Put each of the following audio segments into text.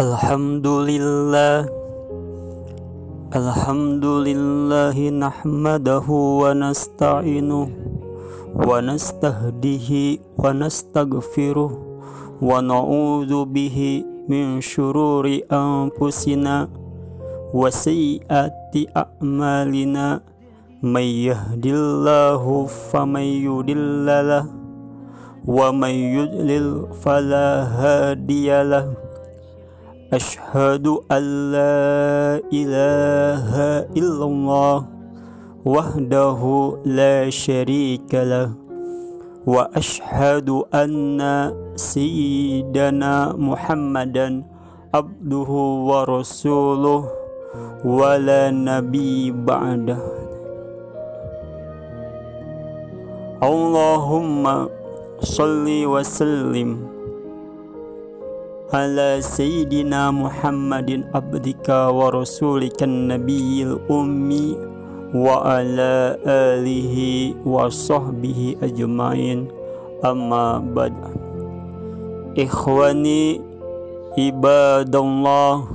Alhamdulillah, Alhamdulillahi nahmadahu wa nasta'inuh wa nastahdihi wa nastaghfiruh wa na'udzu bihi min syururi anfusina wa sayyiati a'malina may yahdihillahu faman yudhillalah wa may yudlil fala hadiyalah. Ashhadu an la ilaha illallah wahdahu la syarika lah wa ashhadu anna sayyidana Muhammadan abduhu wa rasuluh wa la nabi ba'dah. Allahumma salli wa sallim ala sayyidina Muhammadin abdika wa rasulikan nabiyil ummi wa ala alihi wa sahbihi ajmain, amma ba'd. Ikhwani ibadallah,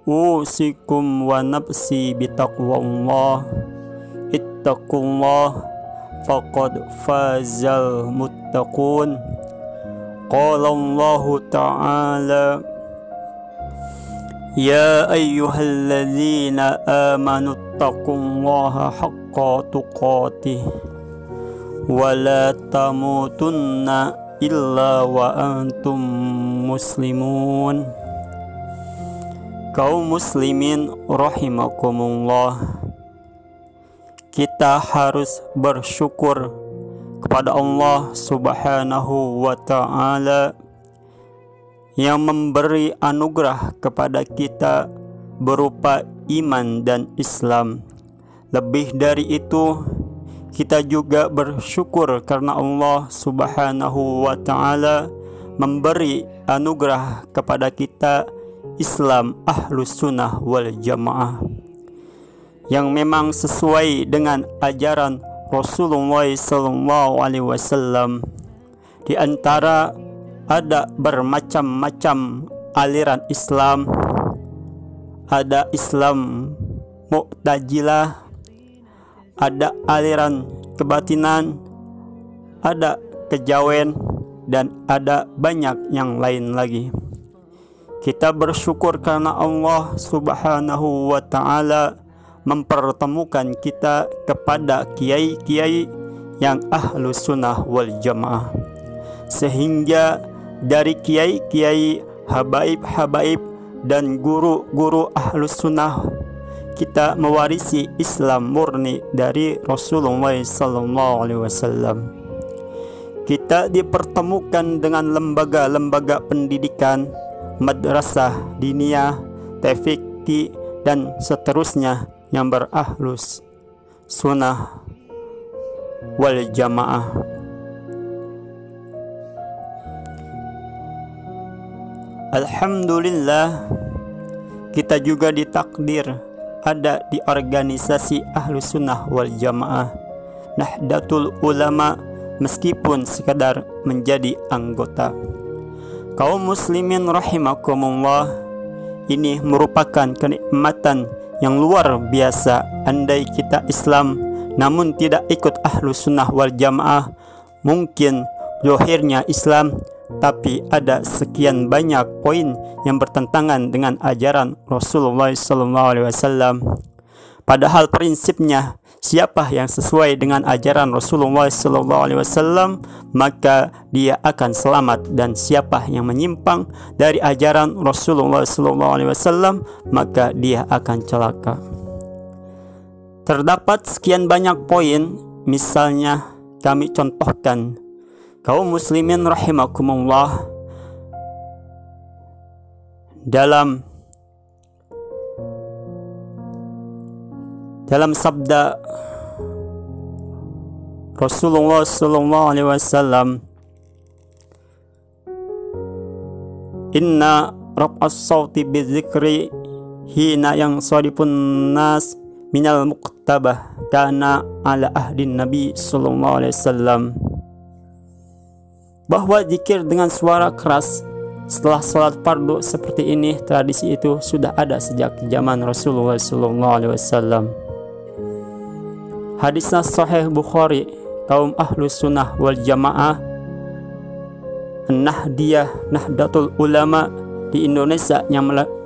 usikum wa nafsi bitaqwallah, ittaqullah faqad fazal muttaqun. Qala Allah Ta'ala, ya ayyuhalladzina amanu taqullaha haqqa tuqatih wa la tamutunna illa wa antum muslimun. Kaum muslimin rahimakumullah, kita harus bersyukur kepada Allah Subhanahu wa Ta'ala yang memberi anugerah kepada kita berupa iman dan Islam. Lebih dari itu, kita juga bersyukur karena Allah Subhanahu wa Ta'ala memberi anugerah kepada kita Islam Ahlus Sunnah wal Jamaah yang memang sesuai dengan ajaran Rasulullah sallallahu alaihi wasallam. Di antara ada bermacam-macam aliran Islam. Ada Islam Mu'tazilah, ada aliran kebatinan, ada kejawen, dan ada banyak yang lain lagi. Kita bersyukur karena Allah Subhanahu wa Ta'ala mempertemukan kita kepada kiai-kiai yang Ahlus Sunnah wal Jamaah, sehingga dari kiai-kiai, habaib-habaib dan guru-guru Ahlus Sunnah kita mewarisi Islam murni dari Rasulullah SAW. Kita dipertemukan dengan lembaga-lembaga pendidikan, madrasah diniyah, tafiki, dan seterusnya yang berahlus sunnah wal jamaah. Alhamdulillah, kita juga ditakdir ada di organisasi Ahlus Sunnah wal Jamaah Nahdlatul Ulama, meskipun sekadar menjadi anggota. Kaum muslimin rahimakumullah, ini merupakan kenikmatan yang luar biasa. Andai kita Islam namun tidak ikut Ahlus Sunnah wal Jamaah, mungkin zahirnya Islam tapi ada sekian banyak poin yang bertentangan dengan ajaran Rasulullah SAW. Padahal prinsipnya, siapa yang sesuai dengan ajaran Rasulullah SAW, maka dia akan selamat, dan siapa yang menyimpang dari ajaran Rasulullah SAW, maka dia akan celaka. Terdapat sekian banyak poin, misalnya kami contohkan. Kaum muslimin rahimakumullah, dalam sabda Rasulullah SAW, inna raf'as sawti bizikri hina yang sarifun nas minal muqtabah kana ala ahdin Nabi SAW, bahwa zikir dengan suara keras Setelah sholat fardu seperti ini, tradisi itu sudah ada sejak zaman Rasulullah SAW. Hadisnya Sahih Bukhari, kaum Ahlus Sunnah wal Jamaah, Nahdlatul Ulama di Indonesia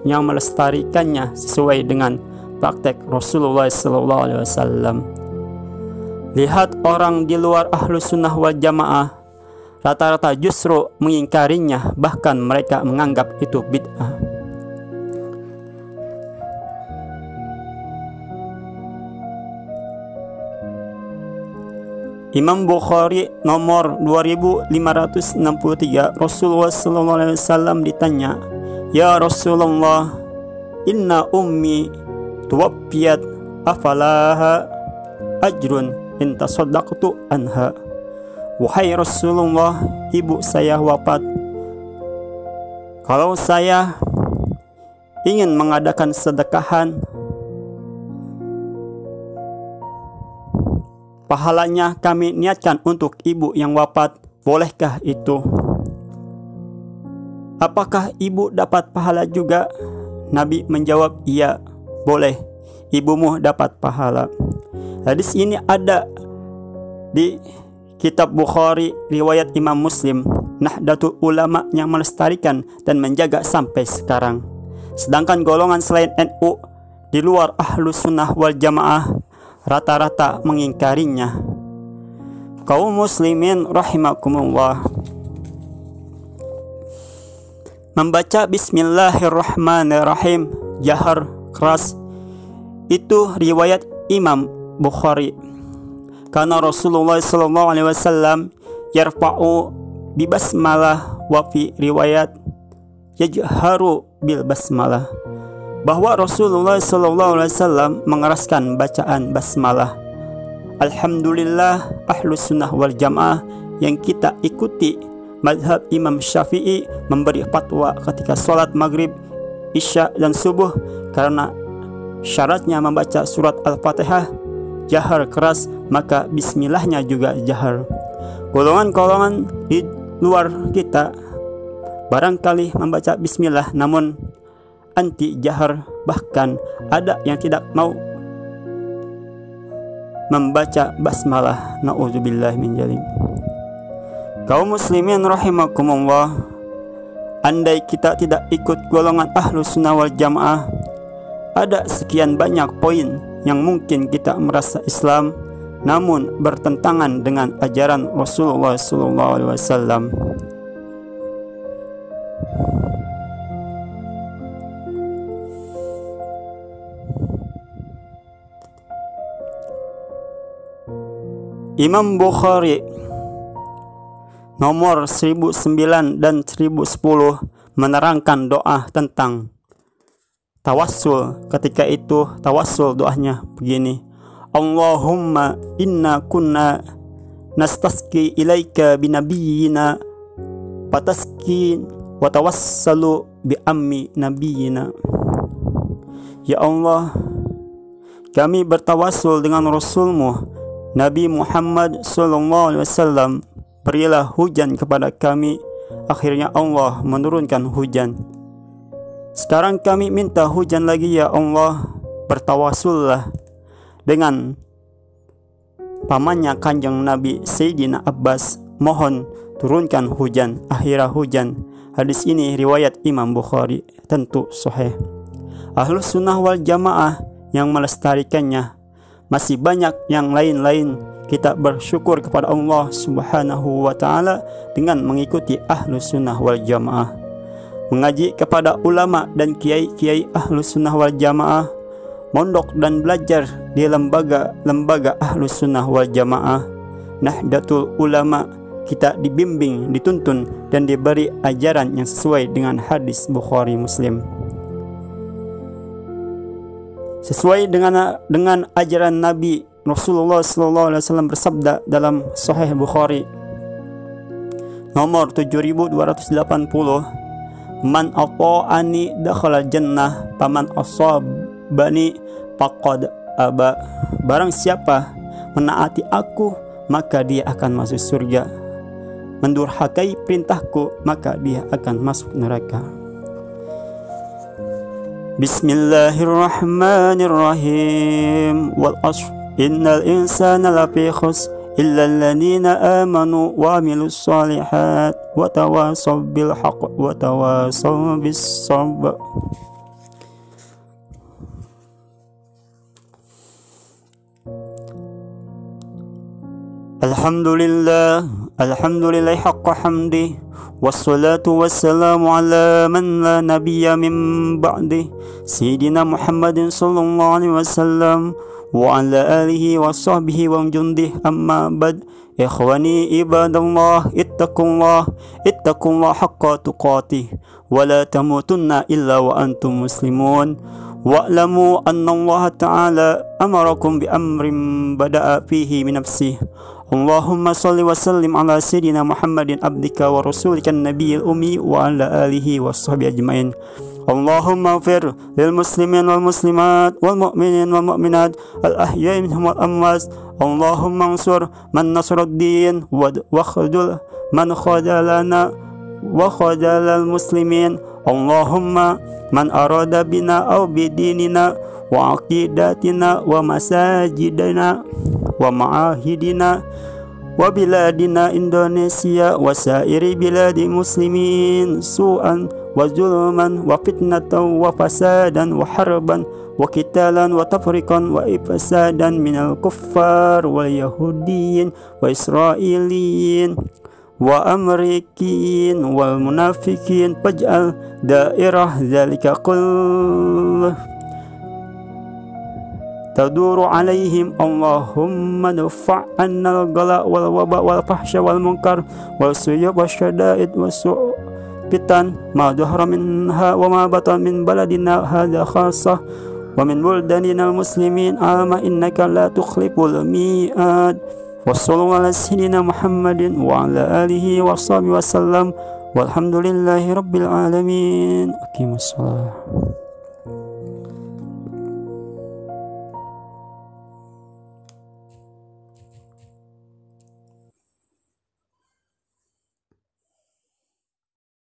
yang melestarikannya sesuai dengan praktek Rasulullah SAW. Lihat orang di luar Ahlus Sunnah wal Jamaah, rata-rata justru mengingkarinya, bahkan mereka menganggap itu bid'ah. Imam Bukhari nomor 2563, Rasulullah SAW ditanya, "Ya Rasulullah, inna ummi tuwaffiyat afalaha ajrun in tasaddaqtu anha." Wahai Rasulullah, ibu saya wafat. Kalau saya ingin mengadakan sedekahan, pahalanya kami niatkan untuk ibu yang wafat, bolehkah itu? Apakah ibu dapat pahala juga? Nabi menjawab, iya, boleh, ibumu dapat pahala. Hadis ini ada di Kitab Bukhari, riwayat Imam Muslim, Nahdlatul Ulama yang melestarikan dan menjaga sampai sekarang. Sedangkan golongan selain NU di luar Ahlus Sunnah wal Jamaah rata-rata mengingkarinya. Kaum muslimin rahimakumullah, membaca Bismillahirrahmanirrahim jahar keras itu riwayat Imam Bukhari. Karena Rasulullah SAW yarfa'u bi basmalah wa fi riwayat yajharu bil basmalah, bahwa Rasulullah SAW mengeraskan bacaan basmalah. Alhamdulillah, Ahlus Sunnah wal Jamaah yang kita ikuti madhab Imam Syafi'i memberi fatwa ketika sholat maghrib, isya dan subuh, karena syaratnya membaca surat Al-Fatihah jahar keras, maka bismillahnya juga jahar. Golongan-golongan di luar kita barangkali membaca bismillah namun anti jahar, bahkan ada yang tidak mau membaca basmalah. Na'udzubillah min dzalik. Kaum muslimin rahimakumullah, andai kita tidak ikut golongan Ahlus Sunnah wal Jamaah, ada sekian banyak poin yang mungkin kita merasa Islam namun bertentangan dengan ajaran Rasulullah SAW. Imam Bukhari nomor 1009 dan 1010 menerangkan doa tentang tawassul. Ketika itu tawassul doanya begini: Allahumma inna kunna nastasqi ilaika binabiyyina fataski wa tawassalu bi ammi nabiyina. Ya Allah, kami bertawassul dengan Rasulmu Nabi Muhammad SAW, berilah hujan kepada kami. Akhirnya Allah menurunkan hujan. Sekarang kami minta hujan lagi ya Allah. Bertawasullah dengan pamannya Kanjeng Nabi Sayyidina Abbas, mohon turunkan hujan. Akhirnya hujan. Hadis ini riwayat Imam Bukhari, tentu sahih. Ahlus Sunnah wal Jamaah yang melestarikannya. Masih banyak yang lain-lain. Kita bersyukur kepada Allah Subhanahu wa ta'ala dengan mengikuti Ahlus Sunnah wal Jamaah, mengaji kepada ulama dan kiai-kiai Ahlus Sunnah wal Jamaah, mondok dan belajar di lembaga-lembaga Ahlus Sunnah wal Jamaah, Nahdlatul Ulama. Kita dibimbing, dituntun dan diberi ajaran yang sesuai dengan hadis Bukhari Muslim, sesuai dengan ajaran Nabi. Rasulullah SAW bersabda dalam Sahih Bukhari nomor 7280, Man ata'ani dakhala jannah, paman asabani faqad aba. Barang siapa menaati aku, maka dia akan masuk surga. mendurhakai perintahku, maka dia akan masuk neraka. Bismillahirrahmanirrahim. Wal 'ashr innal insana lafi khusr illa alladziina aamanu wa 'amilus shalihat wa tawassaw bil haqq wa tawassaw bis sabr. Alhamdulillah haqqa hamdi, wassalatu wassalamu ala man la nabiyya min ba'di, Sayyidina Muhammadin sallallahu alaihi wasallam wa ala alihi wa sahbihi wa jundih, amma ba'd. Ikhwani ibadallah, ittaqullah haqqa tuqatih wa la tamutunna illa wa antum muslimun. Wa'lamu anna Allah ta'ala amarakum bi amrin bada'a fihi min nafsihi. Allahumma salli wa sallim ala sayyidina Muhammadin abdika wa rasulika nabiyil ummi wa ala alihi wa sahbihi ajma'in. Allahumma ighfir lil muslimin wal muslimat wal mu'minin wal mu'minat al ahya'i minhum wal amwat. Allahumma ansur man nasruddin wa khudul man khadalana wa khadalal muslimin. Allahumma man arada bina aw bidinina wa aqidatina wa masajidina wa ma'ahidina wa biladina Indonesia wa sairi biladi muslimin su'an wa zulman wa fitnatan wa fasadan wa harban wa qitalan wa tafriqan wa ifsadan minal kuffar wal yahudiyin wa israiliyin wa amrikin wal munafikin, faj'al dairah dzalika kullah taduru alaihim. Allahumma dafa'anna al-ghala wal waba wal fahsya wal munkar wal suyub wasyada'id wasu'pitan ma dhahara minha wa ma batan min baladina hadha khassah wa min buldanina al-muslimin ama innaka la tukhliful mi'ad. Wassallallahu ala sayyidina Muhammadin wa ala alihi wa sahbihi wasallam walhamdulillahi rabbil alamin. Aqimus shalah.